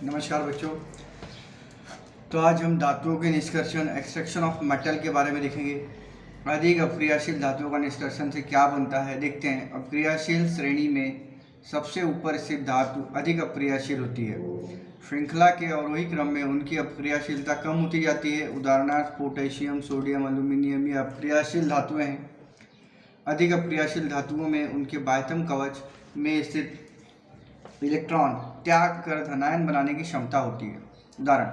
नमस्कार बच्चों। तो आज हम धातुओं के निष्कर्षण एक्सट्रैक्शन ऑफ मेटल के बारे में देखेंगे। अधिक अक्रियाशील धातुओं का निष्कर्षण से क्या बनता है देखते हैं। अक्रियाशील श्रेणी में सबसे ऊपर स्थित धातु अधिक अक्रियाशील होती है। श्रृंखला के अवरोही क्रम में उनकी अक्रियाशीलता कम होती जाती है। उदाहरणार्थ पोटेशियम, सोडियम, एल्यूमिनियम ये अक्रियाशील धातुएं हैं। अधिक अक्रियाशील धातुओं में उनके बाह्यतम कवच में स्थित इलेक्ट्रॉन त्याग कर धनायन बनाने की क्षमता होती है। उदाहरण,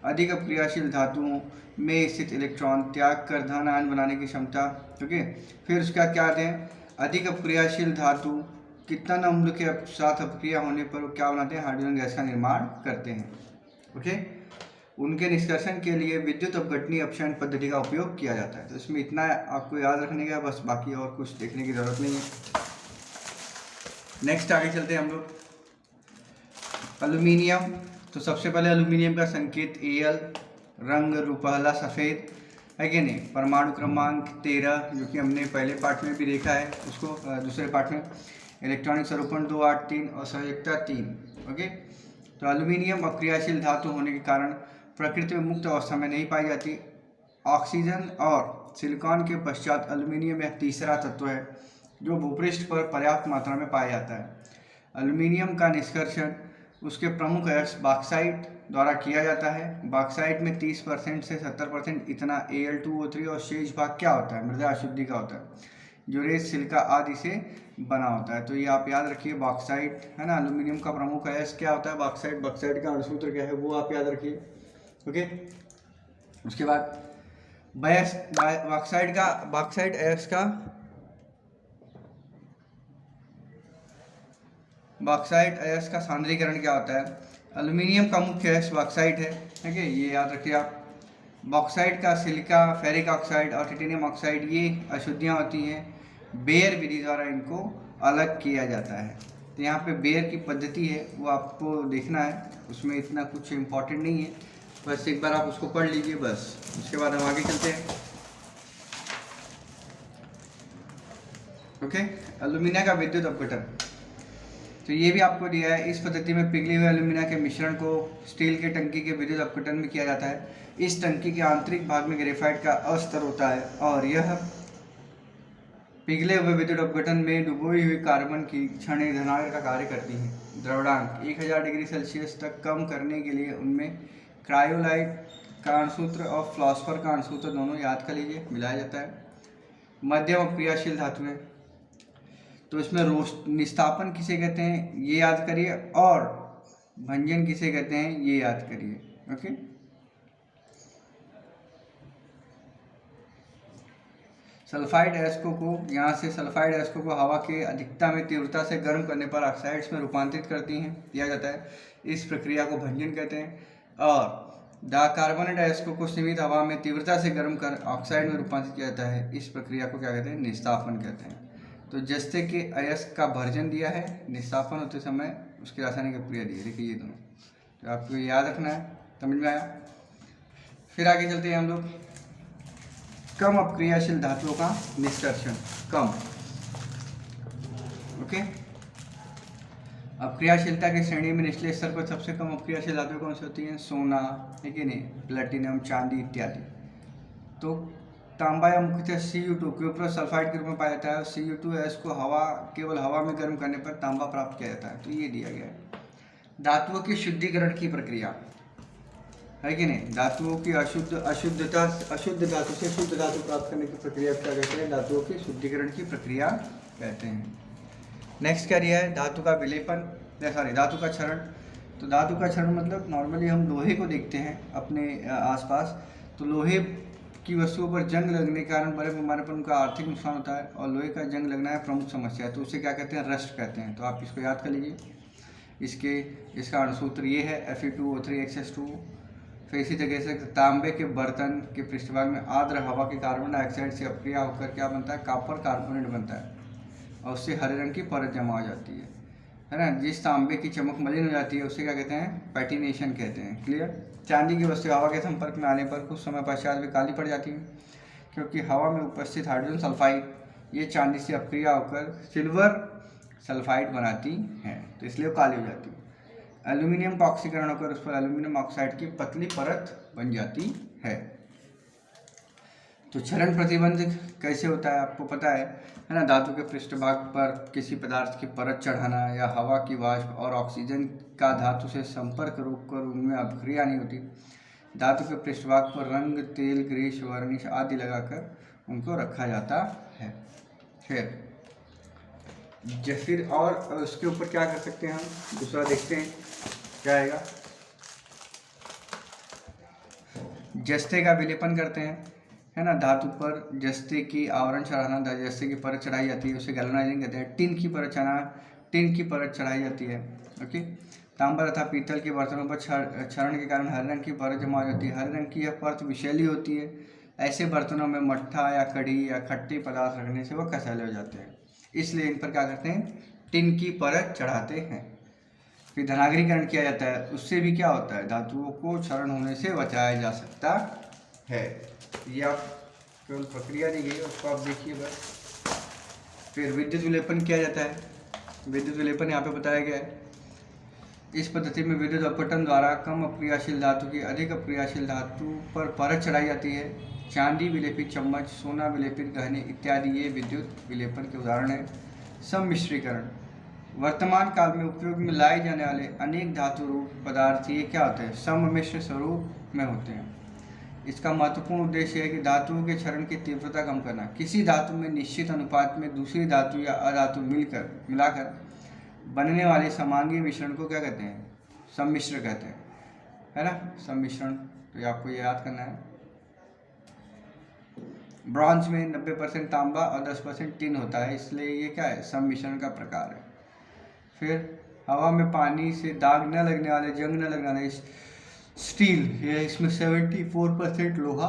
अधिक अक्रियाशील धातुओं में स्थित इलेक्ट्रॉन त्याग कर धन आयन बनाने की क्षमता। ओके, फिर उसका क्या दें, अधिक अक्रियाशील धातु कितना अम्ल के साथ अक्रिया होने पर क्या बनाते हैं, हाइड्रोजन गैस का निर्माण करते हैं। ओके, उनके निष्कर्षण के लिए विद्युत अपघटनीय अपक्षयन पद्धति का उपयोग किया जाता है। तो इसमें इतना आपको याद रखने का, बस बाकी और कुछ देखने की जरूरत नहीं है। नेक्स्ट आगे चलते हैं हम लोग। एल्यूमिनियम। तो सबसे पहले एल्यूमिनियम का संकेत Al, रंग रुपहला सफ़ेद है कि नहीं। परमाणु क्रमांक 13 जो कि हमने पहले पार्ट में भी देखा है, उसको दूसरे पार्ट में। इलेक्ट्रॉनिक स्वरूपण 283 और संयोजकता 3। ओके, तो एल्यूमिनियम अक्रियाशील धातु होने के कारण प्रकृति में मुक्त अवस्था में नहीं पाई जाती। ऑक्सीजन और सिलिकॉन के पश्चात एल्यूमिनियम एक तीसरा तत्व है जो भूपृष्ठ पर पर्याप्त मात्रा में पाया जाता है। एल्यूमिनियम का निष्कर्षण उसके प्रमुख अयस्क बॉक्साइट द्वारा किया जाता है। बॉक्साइट में 30% से 70% इतना Al2O3 और शेष भाग क्या होता है, मृदा अशुद्धि का होता है जो रेत, सिलिका आदि से बना होता है। तो ये आप याद रखिए, बॉक्साइट है ना, एल्यूमिनियम का प्रमुख अयस्क क्या होता है, बॉक्साइट। बॉक्साइट का अणुसूत्र क्या है वो आप याद रखिए। ओके, उसके बाद बॉक्साइट अयस्क का बॉक्साइट अयस्क का सांद्रीकरण क्या होता है। एल्यूमिनियम का मुख्य अयस्क बॉक्साइट है, ठीक है, ये याद रखिए आप। बॉक्साइट का सिलिका, फेरिक ऑक्साइड और टाइटेनियम ऑक्साइड ये अशुद्धियाँ होती हैं। बेयर विधि द्वारा इनको अलग किया जाता है। तो यहाँ पे बेयर की पद्धति है वो आपको देखना है, उसमें इतना कुछ इम्पोर्टेंट नहीं है, बस एक बार आप उसको पढ़ लीजिए बस। उसके बाद हम आगे चलते हैं। ओके, एल्यूमिनियम का विद्युत अपघटन। तो ये भी आपको दिया है। इस पद्धति में पिघले हुए एल्यूमिनियम के मिश्रण को स्टील के टंकी के विद्युत अपघटन में किया जाता है। इस टंकी के आंतरिक भाग में ग्रेफाइट का अस्तर होता है और यह पिघले हुए विद्युत अपघटन में डुबोई हुई कार्बन की क्षणिक धनायन का कार्य करती है। द्रवणांक 1000 डिग्री सेल्सियस तक कम करने के लिए उनमें क्रायोलाइट का अणुसूत्र और फ्लॉस्फर का अणुसूत्र दोनों याद कर लीजिए, मिलाया जाता है। मध्यम अक्रियाशील धातुएं। तो इसमें निस्तापन किसे कहते हैं ये याद करिए, और भंजन किसे कहते हैं ये याद करिए। ओके, सल्फाइड अयस्कों को, यहाँ से सल्फाइड अयस्कों को हवा के अधिकता में तीव्रता से गर्म करने पर ऑक्साइड्स में रूपांतरित करती हैं, दिया जाता है। इस प्रक्रिया को भंजन कहते हैं। और डाइकार्बोनेट अयस्कों को सीमित हवा में तीव्रता से गर्म कर ऑक्साइड में रूपांतरित किया जाता है। इस प्रक्रिया को क्या कहते हैं, निस्तापन कहते हैं। तो जस्ते के अयस्क का भर्जन दिया है, निस्तापन होते समय उसकी रासायनिक प्रक्रिया दी है। देखिए ये दोनों, तो आपको याद रखना है। समझ में आया। फिर आगे चलते हैं हम लोग। कम अक्रियाशील धातुओं का निष्कर्षण। कम, ओके, अक्रियाशीलता की श्रेणी में निचले स्तर पर सबसे कम अक्रियाशील धातुएं कौन सी होती हैं, सोना, ठीक है नहीं, प्लेटिनम, चांदी इत्यादि। तो तांबा या मुख्यतः Cu2 क्यूप्रस सल्फाइड के रूप में पाया जाता है। Cu2 गैस को केवल हवा में गर्म करने पर तांबा प्राप्त किया जाता है। तो ये दिया गया है। धातुओं की शुद्धिकरण की प्रक्रिया है कि नहीं, धातुओं की अशुद्ध धातु से शुद्ध धातु प्राप्त करने की प्रक्रिया क्या कहते हैं, धातुओं की शुद्धिकरण की प्रक्रिया कहते हैं। नेक्स्ट क्या दिया है, धातु का विलेपन, धातु का क्षरण। तो धातु का क्षरण मतलब नॉर्मली हम लोहे को देखते हैं अपने आसपास, तो लोहे की वस्तुओं पर जंग लगने के कारण बड़े पैमाने पर उनका आर्थिक नुकसान होता है, और लोहे का जंग लगना है प्रमुख समस्या है। तो उसे क्या कहते हैं, रस्ट कहते हैं। तो आप इसको याद कर लीजिए। इसका अणुसूत्र ये है Fe2O3 फिर इसी तरीके से तांबे के बर्तन के पृष्ठभाग में आर्द्र हवा के कार्बन डाइऑक्साइड से अपक्रिया होकर क्या बनता है, कॉपर कार्बोनेट बनता है, और उससे हरे रंग की परत जमा हो जाती है ना। जिस तांबे की चमक मलिन हो जाती है उसे क्या कहते हैं, पैटिनेशन कहते हैं। क्लियर। चांदी की वस्तु हवा के संपर्क में आने पर कुछ समय पश्चात वे काली पड़ जाती है, क्योंकि हवा में उपस्थित हाइड्रोजन सल्फाइड ये चांदी से अपक्रिया होकर सिल्वर सल्फाइड बनाती हैं, तो इसलिए वो काली हो जाती है। एल्यूमिनियम का ऑक्सीकरण होकर उस पर एल्यूमिनियम ऑक्साइड की पतली परत बन जाती है। तो क्षरण प्रतिबंध कैसे होता है आपको पता है ना। धातु के पृष्ठभाग पर किसी पदार्थ की परत चढ़ाना या हवा की वाष्प और ऑक्सीजन का धातु से संपर्क रोककर उनमें अपक्रिया नहीं होती। धातु के पृष्ठभाग पर रंग, तेल, ग्रीस, वर्निश आदि लगाकर उनको रखा जाता है। फिर और उसके ऊपर क्या कर सकते हैं हम, दूसरा देखते हैं क्या आएगा। जस्ते का विलेपन करते हैं, है ना। धातु पर जस्ते की आवरण चढ़ाना, जस्ते की परत चढ़ाई जाती है, उसे गैल्वेनाइजिंग कहते हैं। टिन की परत चढ़ाई जाती है। ओके। तांबा तथा पीतल के बर्तनों पर क्षरण के कारण हरे रंग की परत जमा हो जाती है। हरे रंग की यह परत विषैली होती है। ऐसे बर्तनों में मट्ठा या कढ़ी या खट्टे पदार्थ रखने से वह कसैले हो जाते हैं, इसलिए इन पर क्या करते हैं, टिन की परत चढ़ाते हैं। फिर धनागरीकरण किया जाता है, उससे भी क्या होता है, धातुओं को क्षरण होने से बचाया जा सकता है। ये आप केवल प्रक्रिया दी गई, उसको आप देखिए बस। फिर विद्युत विलेपन किया जाता है। विद्युत विलेपन यहाँ पे बताया गया है। इस पद्धति में विद्युत अपघटन द्वारा कम अक्रियाशील धातु की अधिक अक्रियाशील धातु पर परत चढ़ाई जाती है। चांदी विलेपित चम्मच, सोना विलेपित गहने इत्यादि ये विद्युत विलेपन के उदाहरण है। सम्मिश्रीकरण, वर्तमान काल में उपयोग में लाए जाने वाले अनेक धातु रूप पदार्थ ये क्या होते हैं, सम्मिश्र स्वरूप में होते हैं। इसका महत्वपूर्ण उद्देश्य है कि धातुओं के क्षरण की तीव्रता कम करना। किसी धातु में निश्चित अनुपात में दूसरी धातु या अधातु मिलाकर बनने वाले समांगी मिश्रण को क्या कहते हैं, सम्मिश्र कहते हैं, है ना, सम्मिश्रण। तो ये आपको याद करना है। ब्रॉन्ज में 90% तांबा और 10% टिन होता है, इसलिए ये क्या है, सम्मिश्रण का प्रकार है। फिर हवा में पानी से दाग न लगने वाले, जंग न लगने वाले स्टील, ये इसमें 74% लोहा,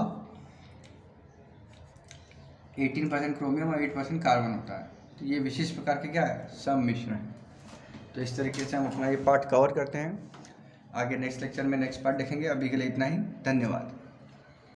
18% क्रोमियम और 8% कार्बन होता है। तो ये विशेष प्रकार के क्या है, सम्मिश्रण। तो इस तरीके से हम अपना ये पार्ट कवर करते हैं। आगे नेक्स्ट लेक्चर में नेक्स्ट पार्ट देखेंगे। अभी के लिए इतना ही, धन्यवाद।